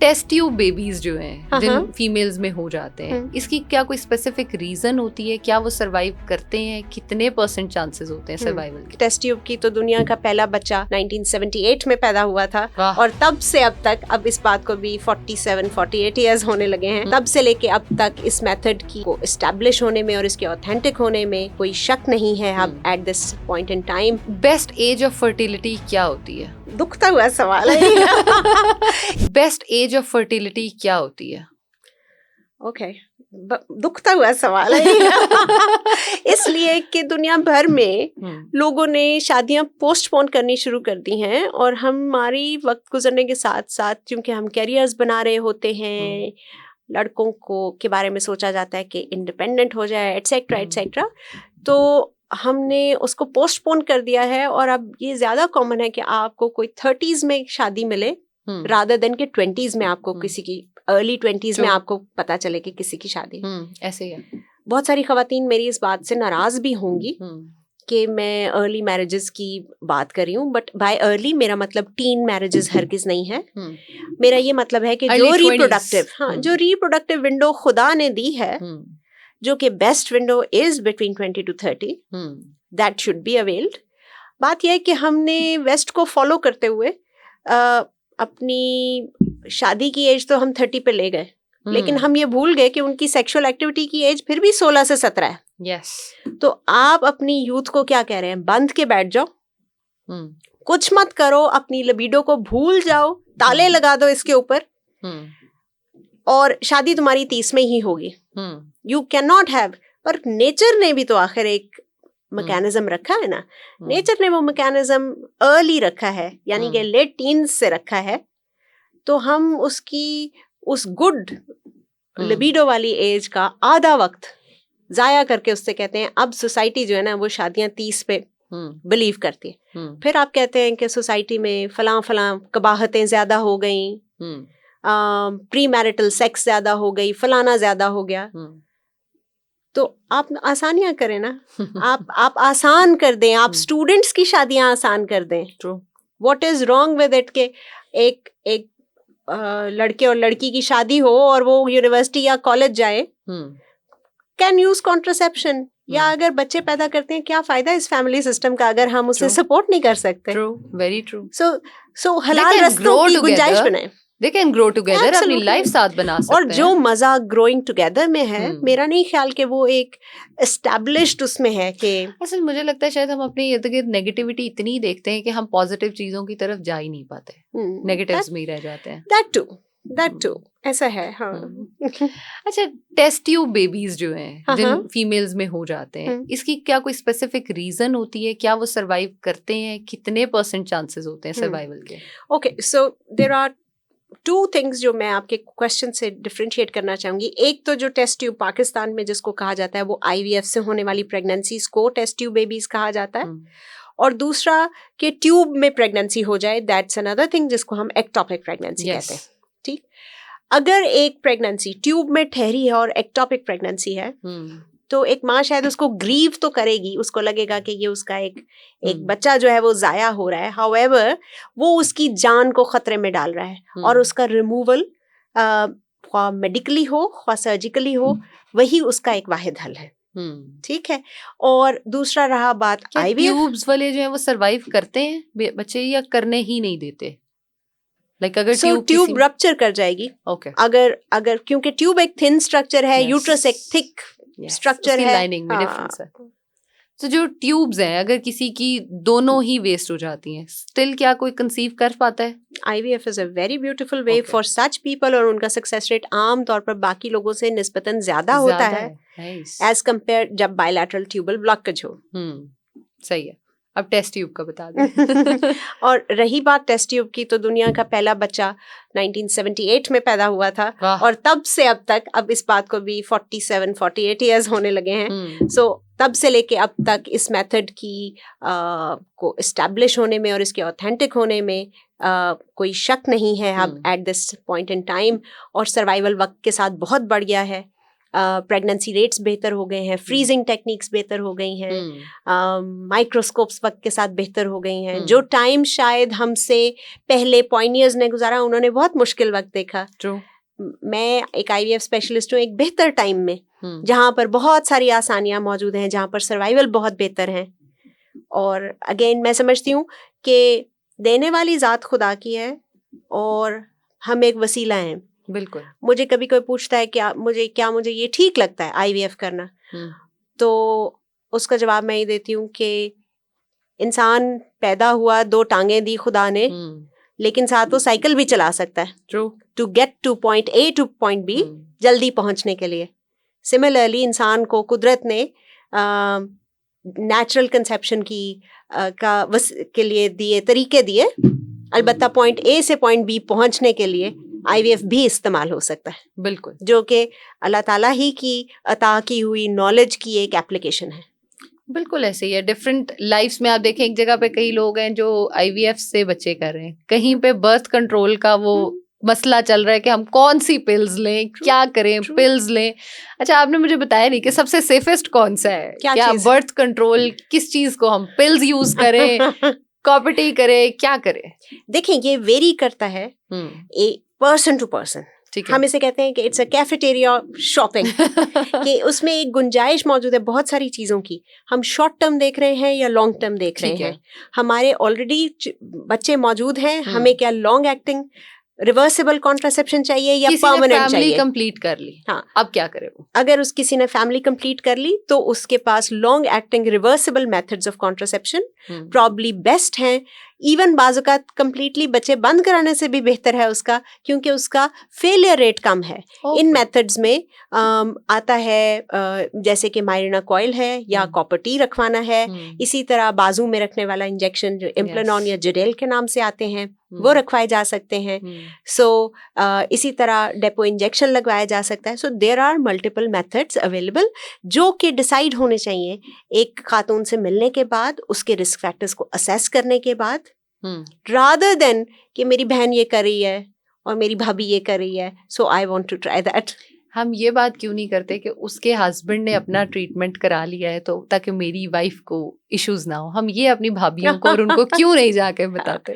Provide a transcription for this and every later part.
Test tube babies जो हैं हाँ, जिन हाँ। फीमेल्स में हो जाते हैं, इसकी क्या कोई स्पेसिफिक रीजन होती है? क्या वो सरवाइव करते हैं? कितने % चांसेस होते हैं सर्वाइवल के? टेस्ट ट्यूब की तो दुनिया का पहला बच्चा 1978 में पैदा हुआ था वाह। और तब से अब तक, अब इस बात को भी 47-48 इयर्स होने लगे हैं, तब से लेके अब तक इस मेथड की को एस्टैब्लिश होने में और इसके ऑथेंटिक होने में कोई शक नहीं है अब at this point in time. Best age of fertility क्या होती है? दुखता हुआ सवाल है। बेस्ट एज ऑफ फर्टिलिटी क्या होती है? ओके, दुखता हुआ सवाल है। इसलिए कि दुनिया भर में लोगों ने शादियां पोस्टपोन करनी शुरू कर दी हैं और हमारी वक्त गुजरने के साथ साथ क्योंकि हम कैरियर्स बना रहे होते हैं, लड़कों को के बारे में सोचा जाता है कि इंडिपेंडेंट हो जाए एटसेट्रा एटसेट्रा, तो हमने उसको पोस्टपोन कर दिया है और अब ये ज़्यादा कॉमन है कि आपको कोई 30s में शादी मिले रादर देन के 20s में आपको किसी की, अर्ली 20s में आपको पता चले कि किसी की शादी। ऐसे ही है। बहुत सारी खवातीन मेरी इस बात से नाराज भी होंगी कि मैं अर्ली मैरिजेस की बात कर रही हूँ, बट बाय अर्ली मेरा मतलब टीन मैरिजेस हरगिज नहीं है। मेरा ये मतलब है कि जो रिप्रोडक्टिव विंडो खुदा ने दी है, जो कि best window is between 20 to 30, that should be availed. बात यह है कि हमने वेस्ट को फॉलो करते हुए अपनी शादी की एज तो हम 30 पे ले गए, लेकिन हम ये भूल गए कि उनकी सेक्सुअल एक्टिविटी की एज फिर भी 16 से 17 है। Yes. तो आप अपनी यूथ को क्या कह रहे हैं? बंद के बैठ जाओ, कुछ मत करो, अपनी लिबिडो को भूल जाओ, ताले लगा दो इसके ऊपर, और शादी तुम्हारी 30 में ही होगी। You can not have. पर नेचर ने भी तो आखिर एक मैकेनिज्म रखा है ना। नेचर ने वो मैकेनिज्म अर्ली रखा है, यानी कि लेट टीन्स से रखा है, तो हम उसकी उस गुड लिबिडो वाली एज का आधा वक्त जाया करके उससे कहते हैं अब सोसाइटी जो है ना वो शादियां 30 पे बिलीव करती है। फिर आप कहते हैं कि सोसाइटी में फलां फलां कबाहतें ज्यादा हो गई, प्री मैरिटल सेक्स ज्यादा हो गई, फलाना ज्यादा हो गया। तो आप आसानियां करें ना। आप आसान कर दें, आप स्टूडेंट्स की शादियां आसान कर दें। What is wrong with it के एक लड़के और लड़की की शादी हो और वो यूनिवर्सिटी या कॉलेज जाए, कैन यूज कॉन्ट्रासेप्शन, या अगर बच्चे पैदा करते हैं क्या फायदा इस फैमिली सिस्टम का अगर हम उसे सपोर्ट नहीं कर सकते। True, very true. सो हलाल रास्तों की गुंजाइश बनाएं। They can grow together, अपनी लाइफ साथ बना सकते हैं। और जो मजा ग्रोइंग टुगेदर में है, मेरा नहीं ख्याल कि वो एक एस्टैब्लिश्ड उसमें है कि असल मुझे लगता है शायद हम अपनी इर्द गिर्द नेगेटिविटी इतनी देखते हैं कि हम पॉजिटिव चीजों की तरफ जा ही नहीं पाते, नेगेटिव्स में ही रह जाते हैं। दैट टू ऐसा है। हाँ। अच्छा, टेस्ट ट्यूब बेबीज जो हैं जिन फीमेल्स में हो जाते हैं, इसकी क्या कोई स्पेसिफिक रीजन होती है? क्या वो सरवाइव करते हैं? कितने % चांसेस होते हैं सर्वाइवल के? Okay, so there are 2 things जो मैं आपके क्वेश्चन से डिफरेंशिएट करना चाहूंगी। एक तो जो टेस्ट ट्यूब पाकिस्तान में जिसको कहा जाता है वो IVF से होने वाली प्रेगनेंसीज को टेस्ट ट्यूब बेबीज कहा जाता है, और दूसरा कि ट्यूब में प्रेगनेंसी हो जाए, दैट्स अनदर थिंग जिसको हम एक्टोपिक प्रेगनेंसी कहते हैं। ठीक, अगर एक प्रेगनेंसी ट्यूब में ठहरी है और एक्टोपिक प्रेगनेंसी है, तो एक माँ शायद उसको ग्रीव तो करेगी, उसको लगेगा कि ये उसका एक बच्चा जो है वो जाया हो रहा है। हाउएवर वो उसकी जान को खतरे में डाल रहा है और उसका रिमूवल ख्वाह मेडिकली हो ख्वाह सर्जिकली हो, वही उसका एक वाहिद हल है। ठीक है। और दूसरा रहा बात IVF, ट्यूब्स वाले जो है वो सरवाइव करते हैं बच्चे या करने ही नहीं देते? Like अगर ट्यूब रप्चर कर जाएगी। अगर क्योंकि ट्यूब एक थिन स्ट्रक्चर है, यूट्रस एक थिक स्ट्रक्चर है, लाइनिंग में डिफरेंस है। तो जो ट्यूब्स हैं अगर किसी की दोनों ही वेस्ट हो जाती हैं, स्टिल क्या कोई कंसीव कर पाता है? IVF is a very beautiful way for such people, और उनका सक्सेस रेट आम तौर पर बाकी लोगों से निस्बतन ज्यादा होता है एज कंपेयर जब बायलैटरल ट्यूबल ब्लॉकेज हो। सही है। अब टेस्ट ट्यूब का बता दें। और रही बात टेस्ट ट्यूब की, तो दुनिया का पहला बच्चा 1978 में पैदा हुआ था और तब से अब तक, अब इस बात को भी 47-48 इयर्स होने लगे हैं। सो तब से लेके अब तक इस मेथड की को एस्टैब्लिश होने में और इसके ऑथेंटिक होने में कोई शक नहीं है अब at this point in time. और सर्वाइवल वक्त के साथ बहुत बढ़ गया है। प्रेगनेंसी रेट्स बेहतर हो गए हैं, फ्रीजिंग टेक्निक्स बेहतर हो गई हैं, माइक्रोस्कोप्स वक्त के साथ बेहतर हो गई हैं। जो टाइम शायद हमसे पहले पॉइनियर्स ने गुजारा, उन्होंने बहुत मुश्किल वक्त देखा। मैं एक IVF स्पेशलिस्ट हूँ एक बेहतर टाइम में, जहाँ पर बहुत सारी आसानियाँ मौजूद हैं, जहाँ पर सर्वाइवल बहुत बेहतर है। और अगेन मैं समझती हूँ कि देने वाली ज़ात खुदा की है और हम एक वसीला हैं। बिल्कुल। मुझे कभी कोई पूछता है क्या मुझे ये ठीक लगता है IVF करना, तो उसका जवाब मैं ये देती हूँ कि इंसान पैदा हुआ, 2 टांगें दी खुदा ने, लेकिन साथ वो साइकिल भी चला सकता है to get to point A to point B, जल्दी पहुंचने के लिए। सिमिलरली इंसान को कुदरत ने नेचुरल कंसेप्शन के लिए तरीके दिए, अलबत्ता पॉइंट A से पॉइंट B पहुंचने के लिए IVF भी इस्तेमाल हो सकता है। बिल्कुल, जो कि अल्लाह ताला ही की अता की हुई नॉलेज की एक एप्लीकेशन है। बिल्कुल ऐसे ही है। डिफरेंट लाइफ्स में आप देखें, एक जगह पे कई लोग हैं जो IVF से बच्चे कर रहे हैं, कहीं पे बर्थ कंट्रोल का वो मसला चल रहा है कि हम कौन सी पिल्स लें, क्या करें, पिल्स लें। अच्छा, आपने मुझे बताया नहीं कि सबसे सेफेस्ट कौन सा है, क्या बर्थ कंट्रोल, किस चीज को हम पिल्स यूज करें, कॉपर्टी करें, क्या करें? देखें, ये वेरी करता है पर्सन टू पर्सन। हम इसे कहते हैं कि इट्स अ कैफेटेरिया शॉपिंग कि उसमें एक गुंजाइश मौजूद है बहुत सारी चीज़ों की। हम शॉर्ट टर्म देख रहे हैं या लॉन्ग टर्म देख रहे हैं, हमारे ऑलरेडी बच्चे मौजूद हैं, हमें क्या लॉन्ग एक्टिंग रिवर्सिबल कॉन्ट्रासेप्शन चाहिए या परमानेंट चाहिए। कंप्लीट कर ली, हाँ, अब क्या करें? अगर किसी ने फैमिली कंप्लीट कर ली तो उसके पास long acting reversible methods of contraception probably best हैं। इवन बाज़-औक़ात कंप्लीटली बच्चे बंद कराने से भी बेहतर है उसका, क्योंकि उसका फेलियर रेट कम है। इन मेथड्स में आता है जैसे कि मायरिना कॉइल है या कॉपर टी रखवाना है, इसी तरह बाजू में रखने वाला इंजेक्शन जो इम्प्लानॉन या जेडेल के नाम से आते हैं वो रखवाए जा सकते हैं। इसी तरह डेपो इंजेक्शन लगवाया जा सकता है। So there are multiple methods available जो कि डिसाइड होने चाहिए एक खातून से मिलने के बाद, उसके रिस्क फैक्टर्स को असेस करने के बाद, रादर देन कि मेरी बहन ये कर रही है और मेरी भाभी ये कर रही है, so I want to try that. हम ये बात क्यों नहीं करते कि उसके हस्बैंड ने अपना ट्रीटमेंट करा लिया है तो ताकि मेरी वाइफ को इश्यूज ना हो? हम ये अपनी भाभियों को और उनको क्यों नहीं जाके बताते?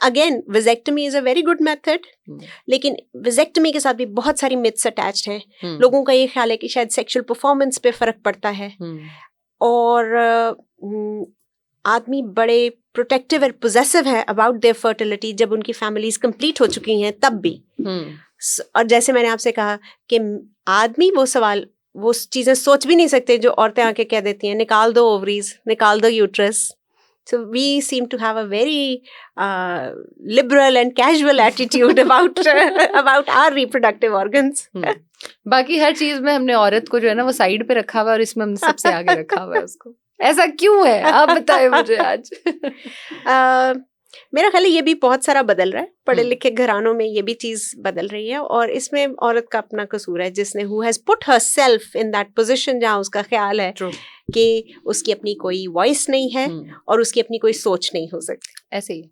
Again, vasectomy is a very good method, लेकिन विजेक्टमी के साथ भी बहुत सारी मिथ्स अटैच्ड हैं। लोगों का ये ख्याल है कि शायद सेक्सुअल परफॉर्मेंस पे फर्क पड़ता है, और आदमी बड़े प्रोटेक्टिव और पोजेसिव है अबाउट देयर फर्टिलिटी जब उनकी फैमिलीज कंप्लीट हो चुकी हैं तब भी। और जैसे मैंने आपसे कहा कि आदमी वो चीज़ें सोच भी नहीं सकते जो औरतें आके कह देती हैं, निकाल दो ओवरीज, निकाल दो uterus. So we seem to have a very liberal and casual attitude about our reproductive organs. बाकी हर चीज में हमने औरत को जो है ना वो साइड पे रखा हुआ है और इसमें हमने सबसे आगे रखा हुआ है उसको। ऐसा क्यों है, आप बताएं मुझे आज। मेरा ख्याल है ये भी बहुत सारा बदल रहा है, पढ़े लिखे घरानों में ये भी चीज़ बदल रही है, और इसमें औरत का अपना कसूर है जिसने who has put herself in that position जहाँ उसका ख्याल है कि उसकी अपनी कोई वॉइस नहीं है और उसकी अपनी कोई सोच नहीं हो सकती। ऐसे ही